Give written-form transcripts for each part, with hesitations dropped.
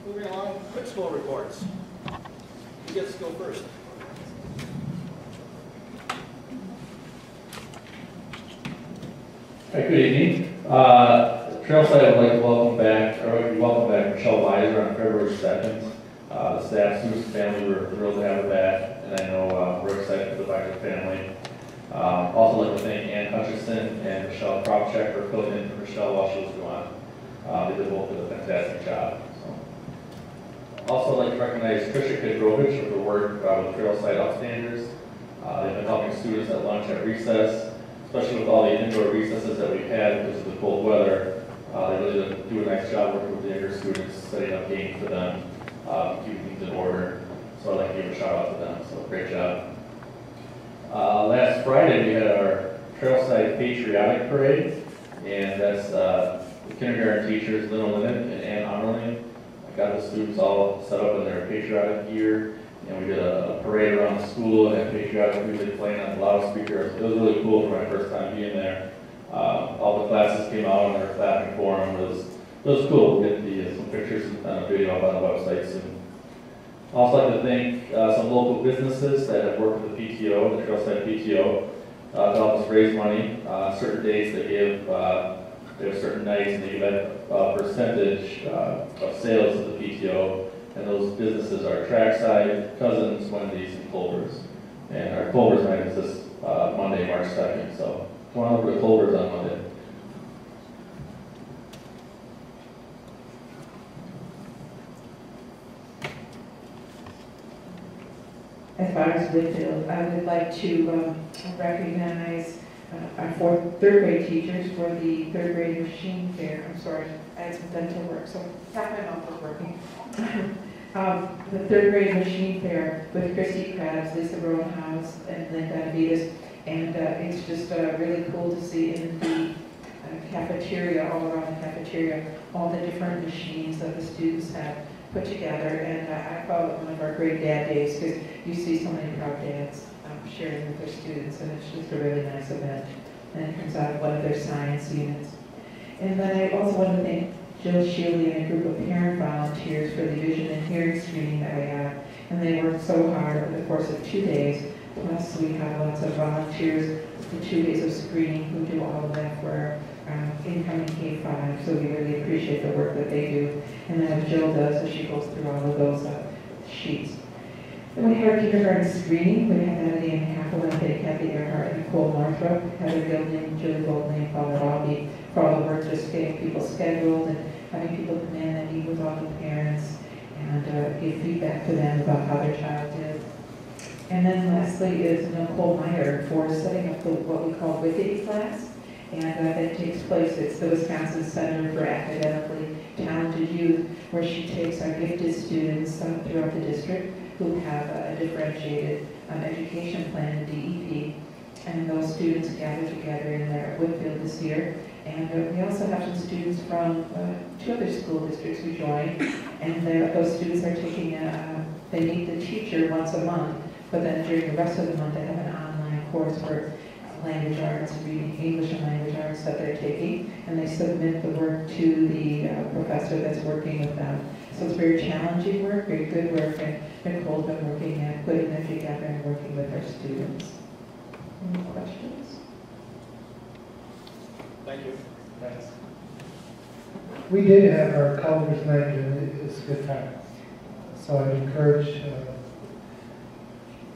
Moving along, quick school reports. Who gets to go first? Hi, good evening. Trailside would like to welcome back Michelle Weiser on February 2nd. The staff, students, and family were thrilled to have her back, and I know we're excited for the Weiser family. Also like to thank Ann Hutchinson and Michelle Kropchak for filling in for Michelle while she was gone. They did both did a fantastic job. So. Also like to recognize Trisha Kidrovich for her work with Trailside Upstanders. They've been helping students at lunch at recess, especially with all the indoor recesses that we've had because of the cold weather. They really do a nice job working with the younger students, setting up games for them, keeping things in order. So I'd like to give a shout out to them. So great job. Last Friday we had our Trailside Patriotic Parade, and that's the kindergarten teachers, Lynn O'Linnet and Ann Amerling. I got the students all set up in their patriotic gear, and we did a parade around the school and had patriotic music playing on the loudspeakers. It was really cool for my first time being there. All the classes came out and they were clapping for them. It was cool. We'll get some pictures and a video up on the website soon. I'd also like to thank some local businesses that have worked with the PTO, the Trailside PTO, to help us raise money. Certain dates they give, there are certain nights and they give a percentage of sales to the PTO. And those businesses are Trackside, Cousins, Wendy's, and Culver's. And our Culver's night is this Monday, March 2nd. So come on over to Culver's on Monday. As far as Whitfield, I would like to recognize our third grade teachers for the third grade machine fair. I'm sorry, I had some dental work, so half my mouth was working. The third grade machine fair with Christy Krabs, Lisa Rowenhouse, and Linda Avitas. And it's just really cool to see in the cafeteria, all around the cafeteria, all the different machines that the students have put together. And I call it one of our great dad days because you see so many proud dads sharing with their students, and it's just a really nice event. And it comes out of one of their science units. And then I also want to thank Jill Shealy and a group of parent volunteers for the vision and hearing screening that we have. And they worked so hard over the course of 2 days. Plus, we have lots of volunteers for 2 days of screening who do all of that for incoming K-5. So we really appreciate the work that they do. And then as Jill does, as she goes through all of those sheets. Then we had our kindergarten screening. We had that at the Annapolis, Kathy Earhart, Nicole Northrup, Heather Gilding, Julie Goldney, and Paula Robbie for all the work just getting people scheduled and having people come in and meet with all the parents and give feedback to them about how their child did. And then lastly is Nicole Meyer for setting up what we call Wicked class. And that takes place, it's the Wisconsin Center for Academically Talented Youth, where she takes our gifted students throughout the district who have a differentiated education plan in DEP. And those students gather together in there at Whitfield this year. And we also have some students from 2 other school districts who join. And those students are taking they meet the teacher once a month, but then during the rest of the month they have an online course for language arts, reading English and language arts that they're taking, and they submit the work to the professor that's working with them. So it's very challenging work, very good work, and Nicole's been working at putting them together and working with her students. Any questions? Thank you. Thanks. We did have our colors night, and it was a good time. So I'd encourage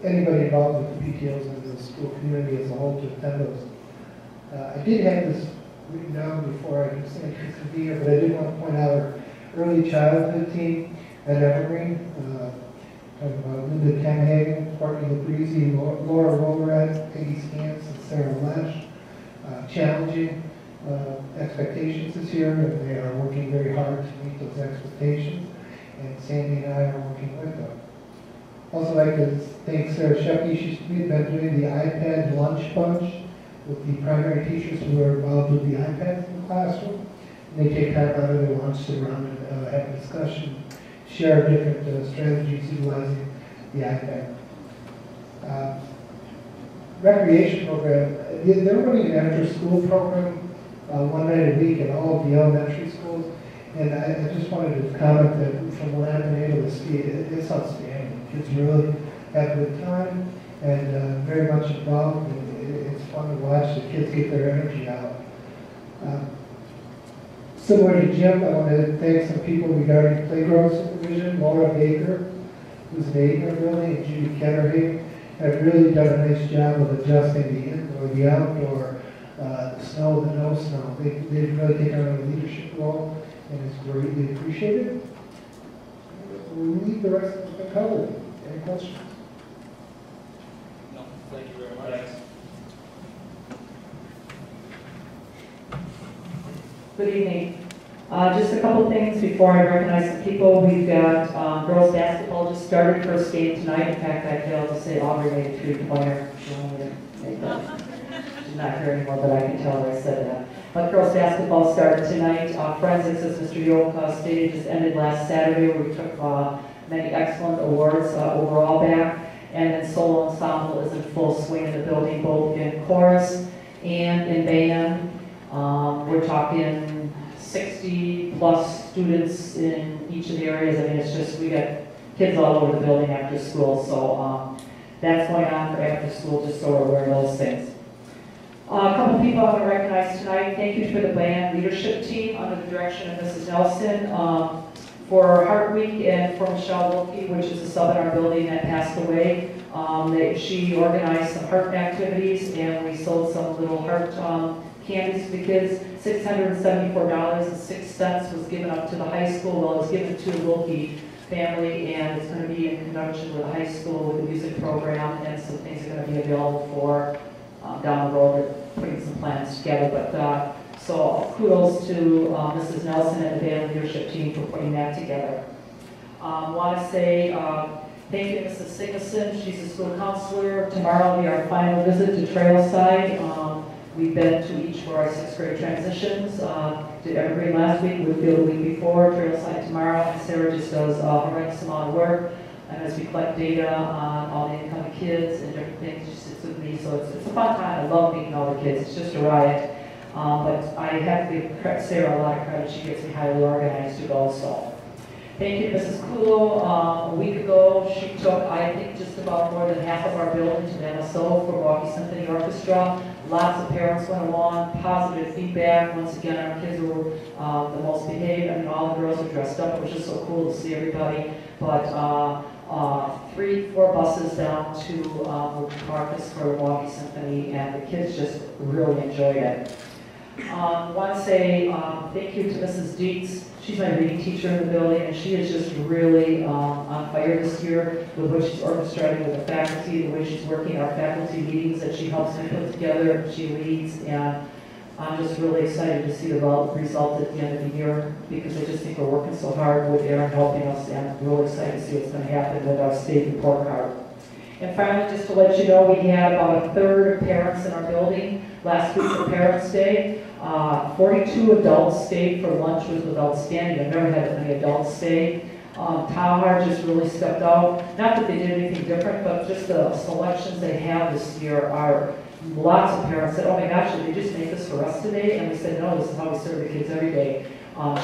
anybody involved with the PTOs and the school community as a whole to attend those. I did have this written down before I could say Chris could be here, but I did want to point out our early childhood team at Evergreen. Talking about Linda Kemhagen, Courtney Labreezy, Laura Rollred, Peggy Scantz, and Sarah Lesh. Challenging expectations this year, and they are working very hard to meet those expectations, and Sandy and I are working with them. Also like to thank Sarah Sheppy. She's been doing the iPad lunch bunch with the primary teachers who are involved with the iPads in the classroom. And they take time out of their lunch, sit around and have a discussion, share different strategies utilizing the iPad. Recreation program, they're running an after-school program 1 night a week in all of the elementary schools. And I just wanted to comment that from what I've been able to see, it's outstanding. Kids really have a good time and very much involved. And it's fun to watch the kids get their energy out. Similar to Jim, I want to thank some people regarding playground supervision. Laura Baker, who's an aide in our building, and Judy Ketterhay have really done a nice job of adjusting the indoor, the outdoor, the snow, the no snow. They've really taken on a leadership role, and it's greatly appreciated. We'll leave the rest of it covered. Any questions? No, thank you very much. Good evening. Just a couple things before I recognize some people. We've got girls basketball just started, first game tonight. In fact, I failed to say Aubrey made a three-pointer. She wanted to make that. She's not here anymore, but I can tell her I said that. But girls basketball started tonight. Forensics, as Mr. Yoke stated, just ended last Saturday, where we took many excellent awards overall back. And then solo ensemble is in full swing in the building, both in chorus and in band. We're talking 60 plus students in each of the areas. I mean, it's just, we got kids all over the building after school, so that's going on for after school, just so we're aware of those things. A couple of people I want to recognize tonight. Thank you for the band leadership team under the direction of Mrs. Nelson. For Heart Week and for Michelle Wilkie, which is a sub in our building that passed away. She organized some heart activities, and we sold some little heart candies to the kids. $674.06 was given up to the high school. Well, it was given to the Wilkie family, and it's going to be in conjunction with the high school with the music program, and some things are going to be available for down the road. We're putting some plans together, but so kudos to Mrs. Nelson and the band leadership team for putting that together. Want to say thank you to Mrs. Sigmason. She's a school counselor. Tomorrow will be our final visit to Trailside. We've been to each for our 6th grade transitions. Did Evergreen last week, Woodfield the week before, Trailside tomorrow, and Sarah just does a horrendous amount of work. And as we collect data on all the incoming kids and different things, she sits with me, so it's a fun time. I love meeting all the kids. It's just a riot. But I have to give Sarah a lot of credit. She gets me highly organized to go, so. Thank you, Mrs. Kulo. A week ago, she took, I think, just about more than half of our building to the MSO for Milwaukee Symphony Orchestra. Lots of parents went along, positive feedback. Once again, our kids were the most behaved. I mean, all the girls were dressed up. It was just so cool to see everybody. But 3-4 buses down to Marcus for Milwaukee Symphony, and the kids just really enjoyed it. Want to say thank you to Mrs. Dietz. She's my reading teacher in the building, and she is just really on fire this year with what she's orchestrating with the faculty, the way she's working our faculty meetings that she helps me put together, she leads, and I'm just really excited to see the result at the end of the year, because I just think we're working so hard with Erin helping us, and I'm really excited to see what's going to happen with our state report card. And finally, just to let you know, we had about a third of parents in our building last week for Parents' Day. 42 adults stayed for lunch, which was outstanding. I've never had that many adults stay. Tahar just really stepped out. Not that they did anything different, but just the selections they have this year are lots of parents said, oh my gosh, did they just make this for us today? And we said, no, this is how we serve the kids every day.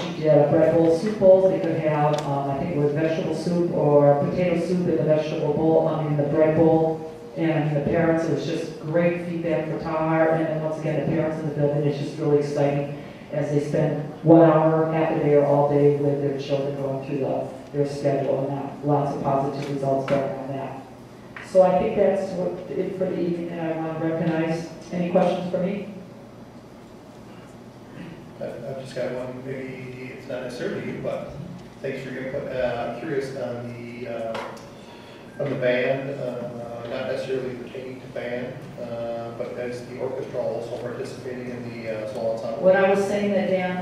She did a bread bowl, soup bowls. They could have, I think it was vegetable soup or potato soup in the vegetable bowl, in the bread bowl. And the parents, it was just great feedback for Tahar. And then once again, the parents in the building, it's just really exciting as they spend 1 hour, half a day, or all day with their children going through their schedule, and lots of positive results going on that. So I think that's it for the evening, and I want to recognize. Any questions for me? I've just got one. Maybe it's not necessarily you, but thanks for your input. I'm curious on the band, not necessarily pertaining to band, but as the orchestra also participating in the solo ensemble. When I was saying that, Dan,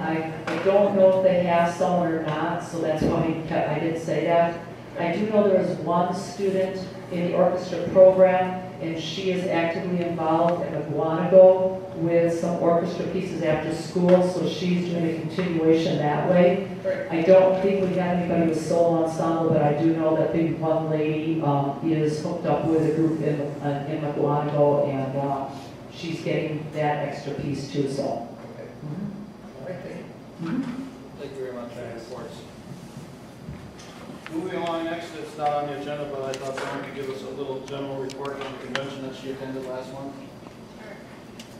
I don't know if they have someone or not, so that's why I didn't say that. I do know there is one student in the orchestra program, and she is actively involved in Guanago with some orchestra pieces after school, so she's doing a continuation that way. Right. I don't think we have anybody with solo ensemble, but I do know that the one lady is hooked up with a group in Guanago, and she's getting that extra piece too, so. Okay. All right, thank you. Thank you very much. Moving along next, it's not on the agenda, but I thought Dawn could give us a little general report on the convention that she attended last month. Sure.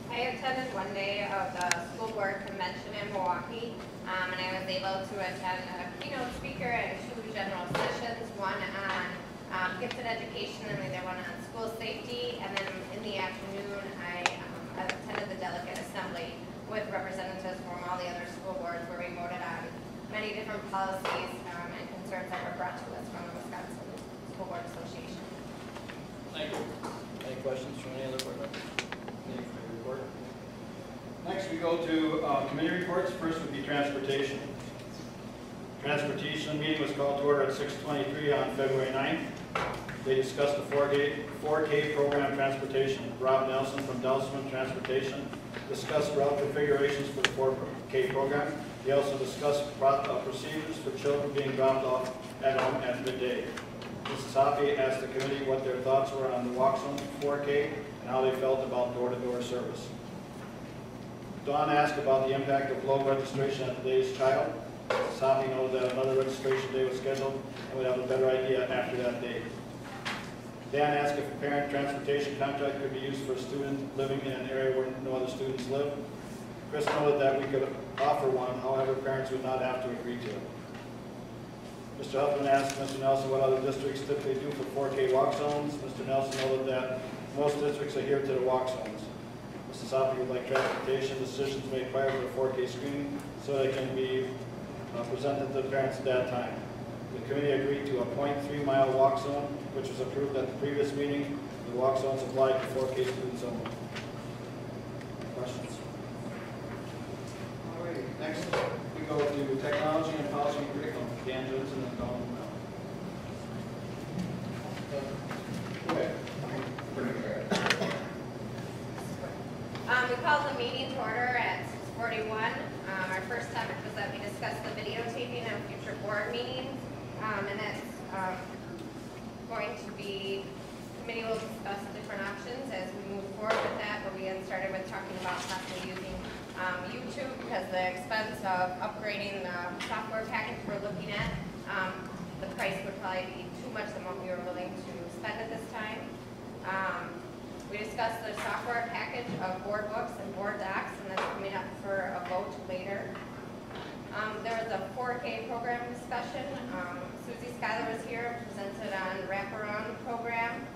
I attended one day of the school board convention in Milwaukee, and I was able to attend a keynote speaker and 2 general sessions, one on gifted education and the other one on school safety. And then in the afternoon, I attended the delegate assembly with representatives from all the other school boards where we voted on many different policies and concerns that were brought to us from the Wisconsin School Board Association. Thank you. Any questions from any other board members? Any further report? Next, we go to committee reports. First would be transportation. Transportation meeting was called to order at 6:23 on February 9th. They discussed the 4K program transportation. Rob Nelson from Delsman Transportation discussed route configurations for the 4K program. He also discussed procedures for children being dropped off at home at midday. Mrs. Hoppe asked the committee what their thoughts were on the walk zone 4K and how they felt about door-to-door service. Dawn asked about the impact of low registration at today's child. Mrs. Hoppe knows that another registration day was scheduled and would have a better idea after that date. Dan asked if a parent transportation contract could be used for a student living in an area where no other students live. Chris noted that we could offer one, however, parents would not have to agree to it. Mr. Huffman asked Mr. Nelson what other districts typically do for 4K walk zones. Mr. Nelson noted that most districts adhere to the walk zones. Mrs. Hoppe would like transportation decisions made prior to the 4K screening so they can be presented to the parents at that time. The committee agreed to a 0.3-mile walk zone, which was approved at the previous meeting. The walk zones applied to 4K students only. Questions? All right, next we go to technology and policy and curriculum. Dan Johnson and Dawn Mel. We called the meeting to order at 6:41. Our first topic was that we discussed the videotaping of future board meetings, and that's going to be, committee will discuss different options as we move forward with that, but we had started with talking about possibly using YouTube because the expense of upgrading the software package we're looking at, the price would probably be too much than what we were willing to spend at this time. We discussed the software package of board books and board docs, and that's coming up for a vote later. There was a 4K program discussion. Susie Schuyler was here, presented on wraparound program.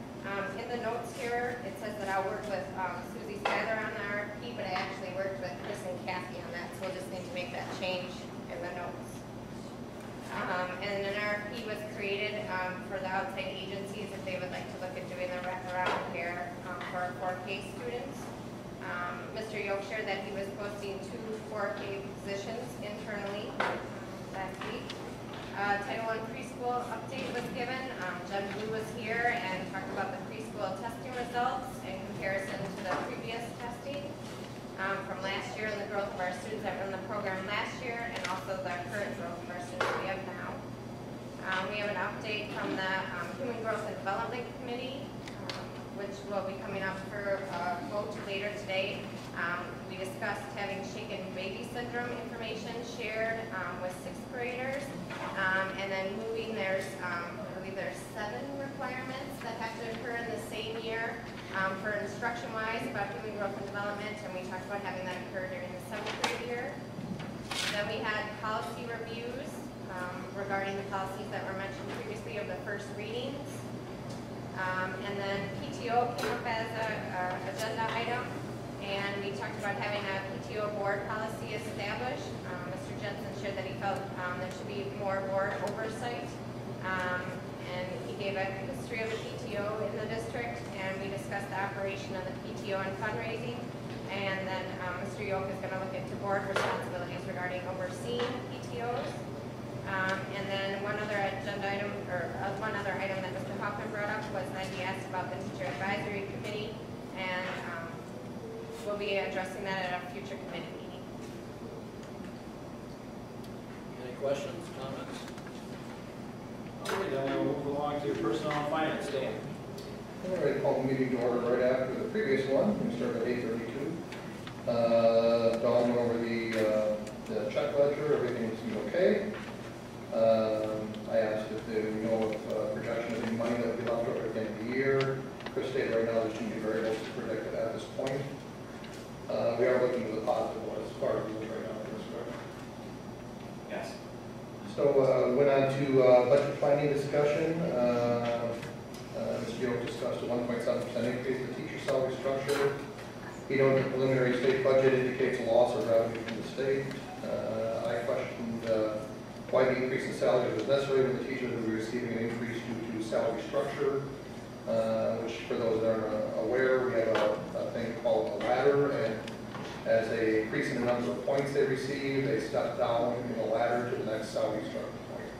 In the notes here, it says that I worked with Susie Schuyler on the RFP, but I actually worked with Chris and Kathy on that, so we'll just need to make that change in the notes. And an RFP was created for the outside agencies if they would like to look at doing the wraparound care for our 4K students. Mr. Yoke shared that he was posting 2 4K positions internally last week. Title I preschool update was given. Jen Blue was here and talked about the preschool testing results in comparison to the previous testing from last year and the growth of our students that were in the program last year and also the current growth of our students we have now. We have an update from the Human Growth and Development Committee, which will be coming up for a vote later today. We discussed having shaken baby syndrome information shared with 6th graders, and then moving, I believe there's 7 requirements that have to occur in the same year for instruction-wise about human growth and development, and we talked about having that occur during the 7th grade year. Then we had policy reviews regarding the policies that were mentioned previously of the first readings. And then PTO came up as an agenda item, and we talked about having a PTO board policy established. Mr. Jensen shared that he felt there should be more board oversight, and he gave a history of the PTO in the district, and we discussed the operation of the PTO and fundraising. And then Mr. Yoke is going to look into board responsibilities regarding overseeing PTOs. And then one other agenda item, or one other item that Mr. Hoffman brought up was that he asked about the teacher advisory committee, and we'll be addressing that at a future committee meeting. Any questions, comments? Okay, then we'll move along to personnel and finance. Dan. All right, call the meeting to order right after the previous one. We started at 8:32. Dawn went over the check ledger. Everything seemed okay. I asked if there So went on to budget planning discussion. Mr. Yoke discussed a 1.7% increase in the teacher salary structure. He noted the preliminary state budget indicates a loss of revenue from the state. I questioned why the increase in salary was necessary when the teachers would be receiving an increase due to salary structure, which for those that aren't aware, we have a thing called a ladder, and as they increase in the number of points they receive, they step down in the ladder to the next salary structure point.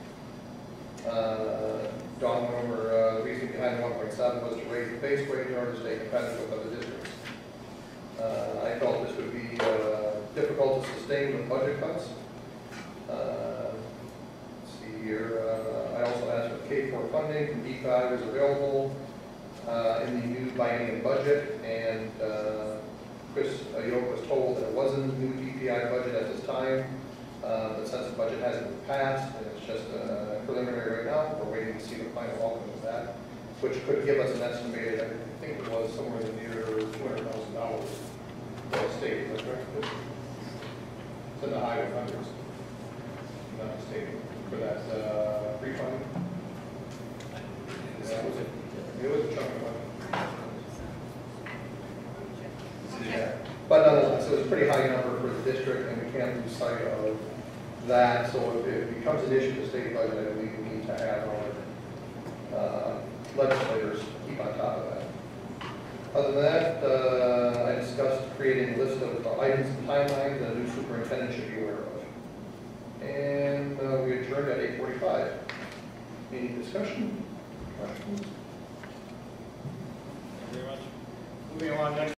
Dawn went over the reason behind the 1.7 was to raise the base wage in order to stay competitive with other districts. I felt this would be difficult to sustain with budget cuts. Let's see here. I also asked if K-4 funding from D5 is available in the new biennium budget, and Chris Yoke was told that it wasn't in the new DPI budget at this time, but since the budget hasn't been passed and it's just preliminary right now, we're waiting to see the final outcome of that, which could give us an estimated, I think it was somewhere near $200,000 for the state, is that correct? It's in the high 100s, not mistaken, for that pre-funding. It was a chunk of money. Yeah. But nonetheless, it was a pretty high number for the district, and we can't lose sight of that. So if it becomes an issue in the state budget, I believe we need to have our legislators keep on top of that. Other than that, I discussed creating a list of items and timelines that a new superintendent should be aware of. And we adjourned at 8:45. Any discussion? Questions? Thank you very much. Moving along next.